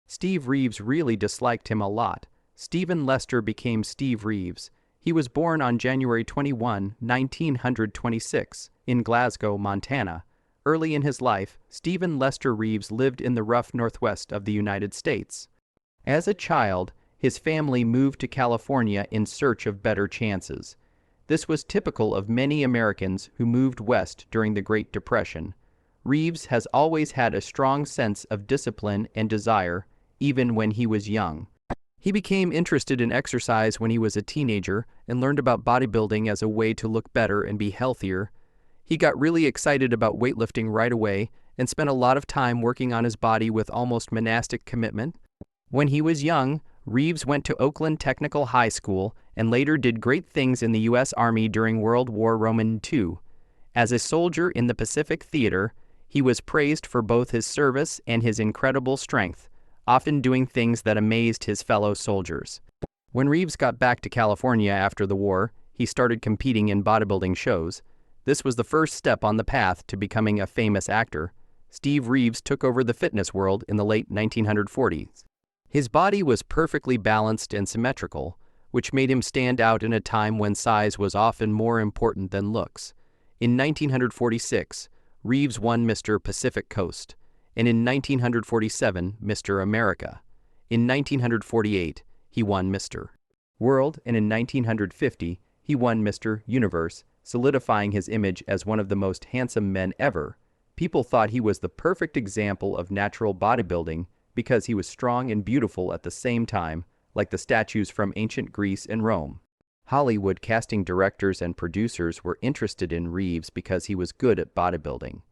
Steve Reeves really disliked him a lot. Stephen Lester became Steve Reeves. He was born on January 21, 1926, in Glasgow, Montana. Early in his life, Stephen Lester Reeves lived in the rough northwest of the United States. As a child, his family moved to California in search of better chances. This was typical of many Americans who moved west during the Great Depression. Reeves has always had a strong sense of discipline and desire, even when he was young. He became interested in exercise when he was a teenager and learned about bodybuilding as a way to look better and be healthier. He got really excited about weightlifting right away and spent a lot of time working on his body with almost monastic commitment. When he was young, Reeves went to Oakland Technical High School and later did great things in the U.S. Army during World War II. As a soldier in the Pacific Theater, he was praised for both his service and his incredible strength, often doing things that amazed his fellow soldiers. When Reeves got back to California after the war, he started competing in bodybuilding shows. This was the first step on the path to becoming a famous actor. Steve Reeves took over the fitness world in the late 1940s. His body was perfectly balanced and symmetrical, which made him stand out in a time when size was often more important than looks. In 1946, Reeves won Mr. Pacific Coast, and in 1947, Mr. America. In 1948, he won Mr. World, and in 1950, he won Mr. Universe, solidifying his image as one of the most handsome men ever. People thought he was the perfect example of natural bodybuilding because he was strong and beautiful at the same time, like the statues from ancient Greece and Rome. Hollywood casting directors and producers were interested in Reeves because he was good at bodybuilding.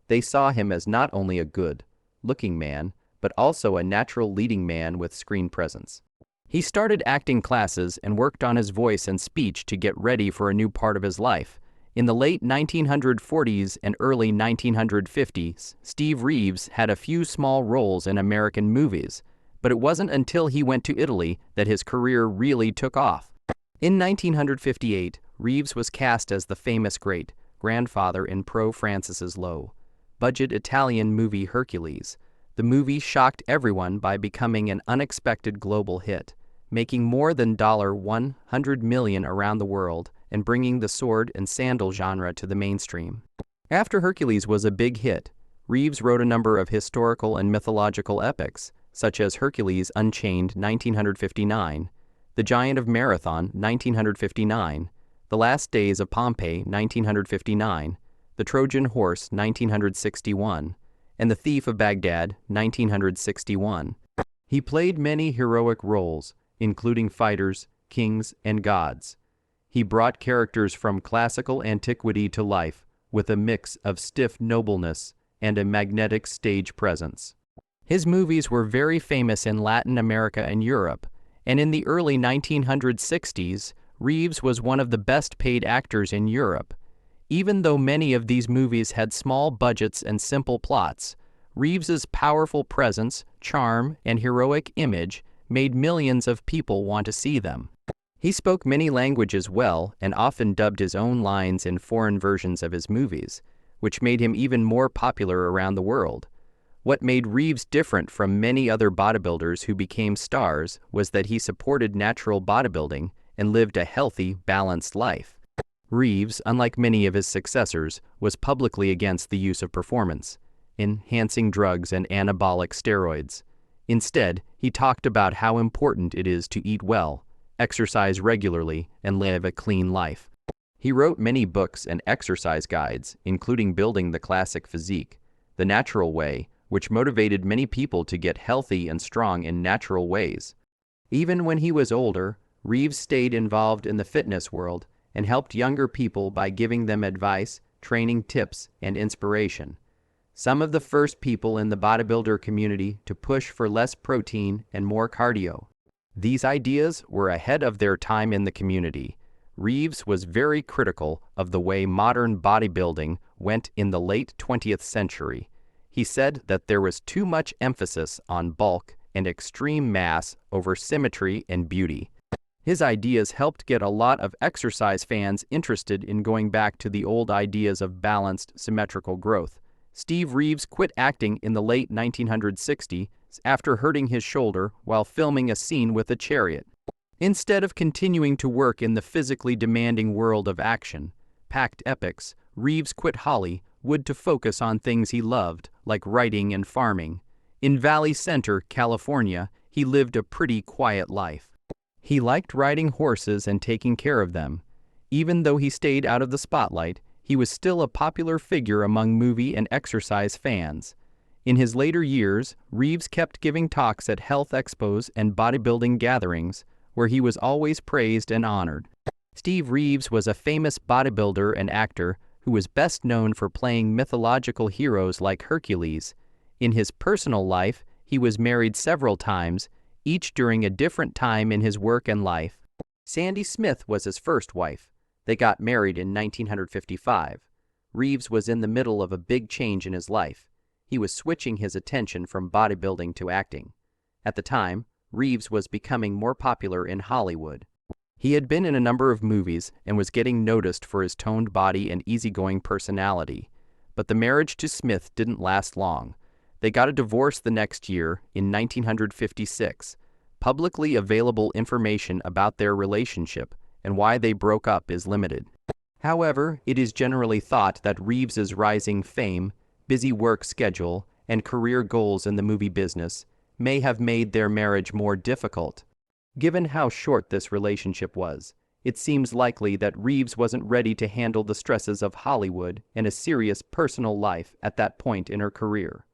They saw him as not only a good-looking man, but also a natural leading man with screen presence. He started acting classes and worked on his voice and speech to get ready for a new part of his life. In the late 1940s and early 1950s, Steve Reeves had a few small roles in American movies, but it wasn't until he went to Italy that his career really took off. In 1958, Reeves was cast as the famous great-grandfather in Pro Francis's low-budget Italian movie Hercules. The movie shocked everyone by becoming an unexpected global hit, making more than $100 million around the world and bringing the sword and sandal genre to the mainstream. After Hercules was a big hit, Reeves wrote a number of historical and mythological epics, such as Hercules Unchained 1959, The Giant of Marathon 1959, The Last Days of Pompeii 1959, The Trojan Horse 1961, and The Thief of Baghdad 1961. He played many heroic roles, including fighters, kings, and gods. He brought characters from classical antiquity to life with a mix of stiff nobleness and a magnetic stage presence. His movies were very famous in Latin America and Europe, and in the early 1960s, Reeves was one of the best-paid actors in Europe. Even though many of these movies had small budgets and simple plots, Reeves's powerful presence, charm, and heroic image made millions of people want to see them. He spoke many languages well and often dubbed his own lines in foreign versions of his movies, which made him even more popular around the world. What made Reeves different from many other bodybuilders who became stars was that he supported natural bodybuilding and lived a healthy, balanced life. Reeves, unlike many of his successors, was publicly against the use of performance-enhancing drugs and anabolic steroids. Instead, he talked about how important it is to eat well, exercise regularly, and live a clean life. He wrote many books and exercise guides, including Building the Classic Physique, The Natural Way, which motivated many people to get healthy and strong in natural ways. Even when he was older, Reeves stayed involved in the fitness world and helped younger people by giving them advice, training tips, and inspiration. Some of the first people in the bodybuilder community to push for less protein and more cardio. These ideas were ahead of their time in the community. Reeves was very critical of the way modern bodybuilding went in the late 20th century. He said that there was too much emphasis on bulk and extreme mass over symmetry and beauty. His ideas helped get a lot of exercise fans interested in going back to the old ideas of balanced, symmetrical growth. Steve Reeves quit acting in the late 1960s after hurting his shoulder while filming a scene with a chariot. Instead of continuing to work in the physically demanding world of action-packed epics, Reeves quit Hollywood to focus on things he loved, like writing and farming. In Valley Center, California, he lived a pretty quiet life. He liked riding horses and taking care of them. Even though he stayed out of the spotlight, he was still a popular figure among movie and exercise fans. In his later years, Reeves kept giving talks at health expos and bodybuilding gatherings, where he was always praised and honored. Steve Reeves was a famous bodybuilder and actor who was best known for playing mythological heroes like Hercules. In his personal life, he was married several times, each during a different time in his work and life. Sandy Smith was his first wife. They got married in 1955. Reeves was in the middle of a big change in his life. He was switching his attention from bodybuilding to acting. At the time, Reeves was becoming more popular in Hollywood. He had been in a number of movies and was getting noticed for his toned body and easygoing personality. But the marriage to Smith didn't last long. They got a divorce the next year, in 1956. Publicly available information about their relationship and why they broke up is limited. However, it is generally thought that Reeves's rising fame, busy work schedule, and career goals in the movie business may have made their marriage more difficult. Given how short this relationship was, it seems likely that Reeves wasn't ready to handle the stresses of Hollywood and a serious personal life at that point in her career.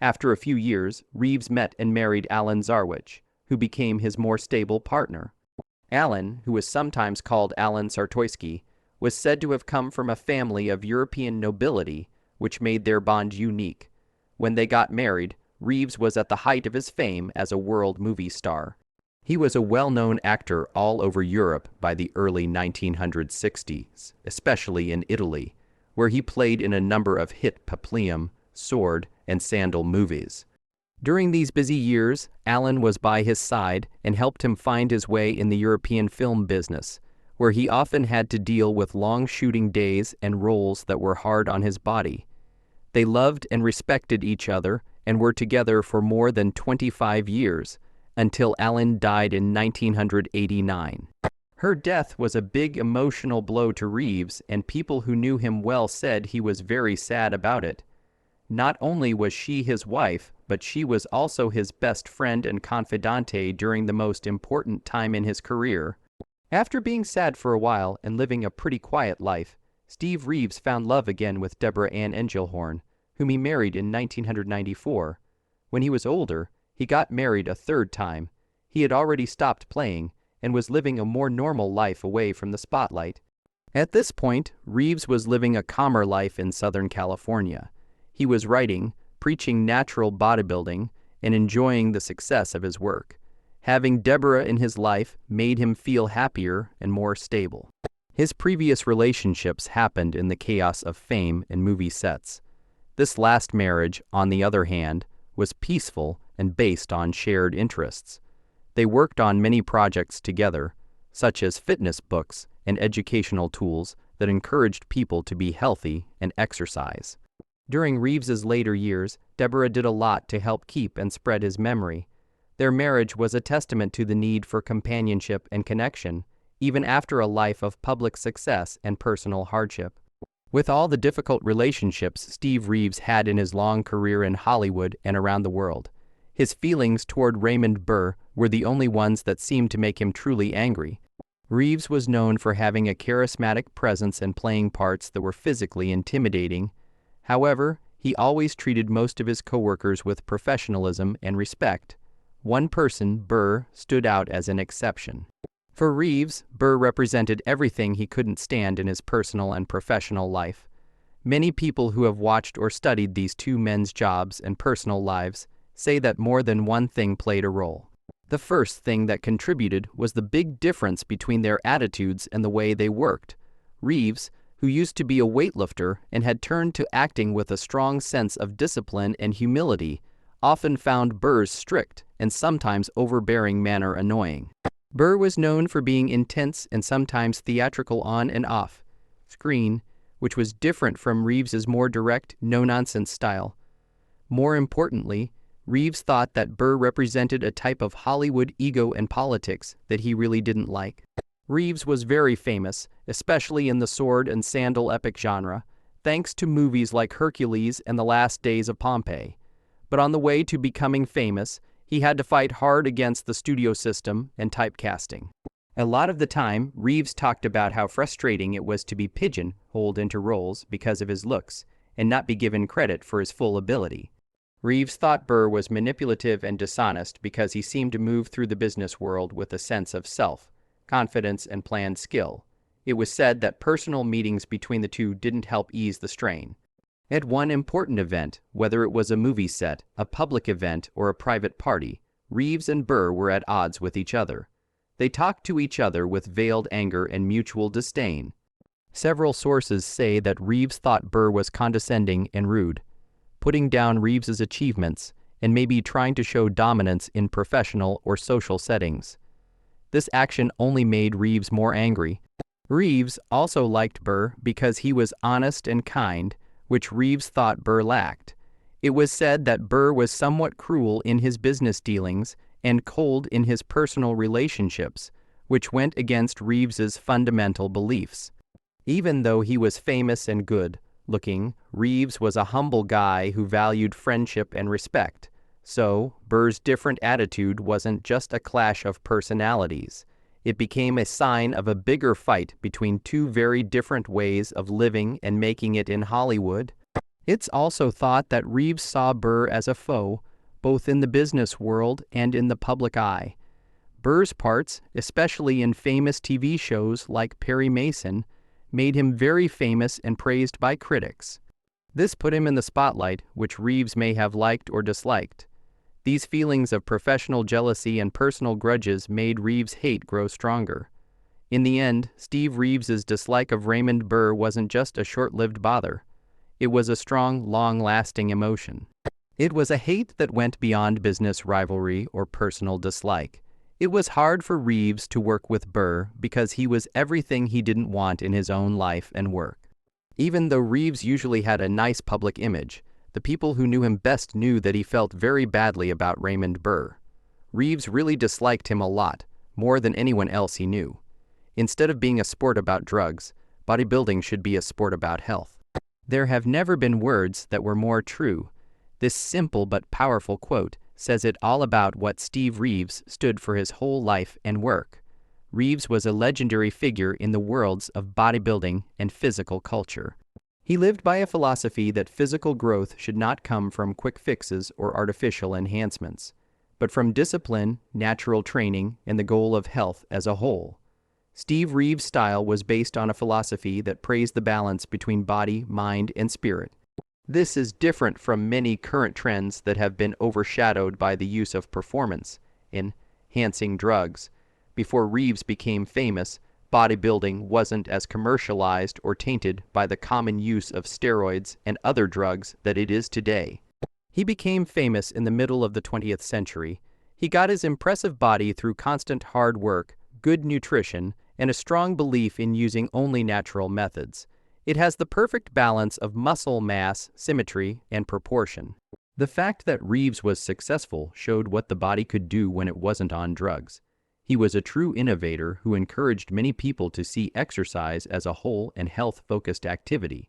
After a few years, Reeves met and married Alan Zarwich, who became his more stable partner. Alan, who was sometimes called Alan Sartoyski, was said to have come from a family of European nobility, which made their bond unique. When they got married, Reeves was at the height of his fame as a world movie star. He was a well-known actor all over Europe by the early 1960s, especially in Italy, where he played in a number of hit peplum, sword, and sandal movies. During these busy years, Alan was by his side and helped him find his way in the European film business, where he often had to deal with long shooting days and roles that were hard on his body. They loved and respected each other and were together for more than 25 years, until Alan died in 1989. Her death was a big emotional blow to Reeves, and people who knew him well said he was very sad about it. Not only was she his wife, but she was also his best friend and confidante during the most important time in his career. After being sad for a while and living a pretty quiet life, Steve Reeves found love again with Deborah Ann Engelhorn, whom he married in 1994. When he was older, he got married a third time. He had already stopped playing and was living a more normal life away from the spotlight. At this point, Reeves was living a calmer life in Southern California. He was writing, preaching natural bodybuilding, and enjoying the success of his work. Having Deborah in his life made him feel happier and more stable. His previous relationships happened in the chaos of fame and movie sets. This last marriage, on the other hand, was peaceful and based on shared interests. They worked on many projects together, such as fitness books and educational tools that encouraged people to be healthy and exercise. During Reeves's later years, Deborah did a lot to help keep and spread his memory. Their marriage was a testament to the need for companionship and connection, even after a life of public success and personal hardship. With all the difficult relationships Steve Reeves had in his long career in Hollywood and around the world, his feelings toward Raymond Burr were the only ones that seemed to make him truly angry. Reeves was known for having a charismatic presence and playing parts that were physically intimidating. However, he always treated most of his coworkers with professionalism and respect. One person, Burr, stood out as an exception. For Reeves, Burr represented everything he couldn't stand in his personal and professional life. Many people who have watched or studied these two men's jobs and personal lives say that more than one thing played a role. The first thing that contributed was the big difference between their attitudes and the way they worked. Reeves, who used to be a weightlifter and had turned to acting with a strong sense of discipline and humility, often found Burr's strict and sometimes overbearing manner annoying. Burr was known for being intense and sometimes theatrical on and off screen, which was different from Reeves's more direct, no-nonsense style. More importantly, Reeves thought that Burr represented a type of Hollywood ego and politics that he really didn't like. Reeves was very famous, especially in the sword and sandal epic genre, thanks to movies like Hercules and The Last Days of Pompeii. But on the way to becoming famous, he had to fight hard against the studio system and typecasting. A lot of the time, Reeves talked about how frustrating it was to be pigeonholed into roles because of his looks and not be given credit for his full ability. Reeves thought Burr was manipulative and dishonest because he seemed to move through the business world with a sense of self-confidence and planned skill. It was said that personal meetings between the two didn't help ease the strain. At one important event, whether it was a movie set, a public event, or a private party, Reeves and Burr were at odds with each other. They talked to each other with veiled anger and mutual disdain. Several sources say that Reeves thought Burr was condescending and rude, putting down Reeves's achievements and maybe trying to show dominance in professional or social settings. This action only made Reeves more angry. Reeves also liked Burr because he was honest and kind, which Reeves thought Burr lacked. It was said that Burr was somewhat cruel in his business dealings and cold in his personal relationships, which went against Reeves's fundamental beliefs. Even though he was famous and good-looking, Reeves was a humble guy who valued friendship and respect. So, Burr's different attitude wasn't just a clash of personalities. It became a sign of a bigger fight between two very different ways of living and making it in Hollywood. It's also thought that Reeves saw Burr as a foe, both in the business world and in the public eye. Burr's parts, especially in famous TV shows like Perry Mason, made him very famous and praised by critics. This put him in the spotlight, which Reeves may have liked or disliked. These feelings of professional jealousy and personal grudges made Reeves' hate grow stronger. In the end, Steve Reeves's dislike of Raymond Burr wasn't just a short-lived bother. It was a strong, long-lasting emotion. It was a hate that went beyond business rivalry or personal dislike. It was hard for Reeves to work with Burr because he was everything he didn't want in his own life and work. Even though Reeves usually had a nice public image, the people who knew him best knew that he felt very badly about Raymond Burr. Reeves really disliked him a lot, more than anyone else he knew. Instead of being a sport about drugs, bodybuilding should be a sport about health. There have never been words that were more true. This simple but powerful quote says it all about what Steve Reeves stood for his whole life and work. Reeves was a legendary figure in the worlds of bodybuilding and physical culture. He lived by a philosophy that physical growth should not come from quick fixes or artificial enhancements, but from discipline, natural training, and the goal of health as a whole. Steve Reeves' style was based on a philosophy that praised the balance between body, mind, and spirit. This is different from many current trends that have been overshadowed by the use of performance-enhancing drugs. Before Reeves became famous, bodybuilding wasn't as commercialized or tainted by the common use of steroids and other drugs that it is today. He became famous in the middle of the 20th century. He got his impressive body through constant hard work, good nutrition, and a strong belief in using only natural methods. It has the perfect balance of muscle mass, symmetry, and proportion. The fact that Reeves was successful showed what the body could do when it wasn't on drugs. He was a true innovator who encouraged many people to see exercise as a whole and health-focused activity.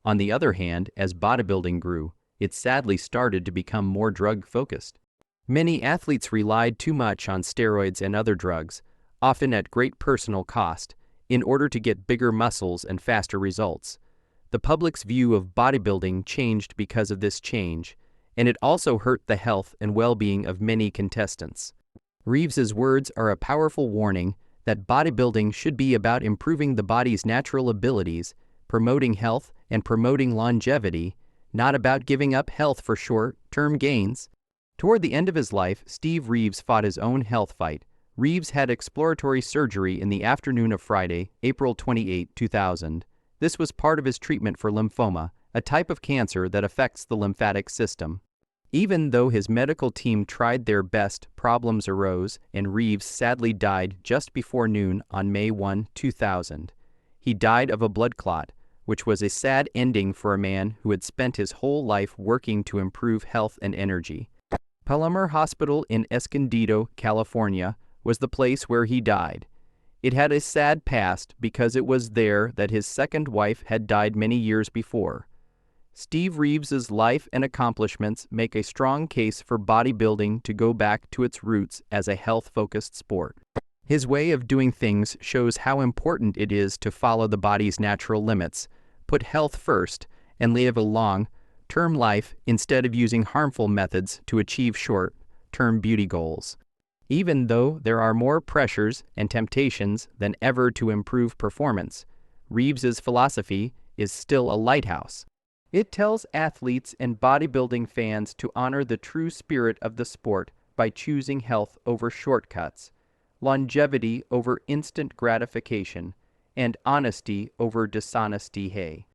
On the other hand, as bodybuilding grew, it sadly started to become more drug-focused. Many athletes relied too much on steroids and other drugs, often at great personal cost, in order to get bigger muscles and faster results. The public's view of bodybuilding changed because of this change, and it also hurt the health and well-being of many contestants. Reeves's words are a powerful warning that bodybuilding should be about improving the body's natural abilities, promoting health, and promoting longevity, not about giving up health for short-term gains. Toward the end of his life, Steve Reeves fought his own health fight. Reeves had exploratory surgery in the afternoon of Friday, April 28, 2000. This was part of his treatment for lymphoma, a type of cancer that affects the lymphatic system. Even though his medical team tried their best, problems arose, and Reeves sadly died just before noon on May 1, 2000. He died of a blood clot, which was a sad ending for a man who had spent his whole life working to improve health and energy. Palomar Hospital in Escondido, California, was the place where he died. It had a sad past because it was there that his second wife had died many years before. Steve Reeves's life and accomplishments make a strong case for bodybuilding to go back to its roots as a health-focused sport. His way of doing things shows how important it is to follow the body's natural limits, put health first, and live a long-term life instead of using harmful methods to achieve short-term beauty goals. Even though there are more pressures and temptations than ever to improve performance, Reeves's philosophy is still a lighthouse. It tells athletes and bodybuilding fans to honor the true spirit of the sport by choosing health over shortcuts, longevity over instant gratification, and honesty over dishonesty.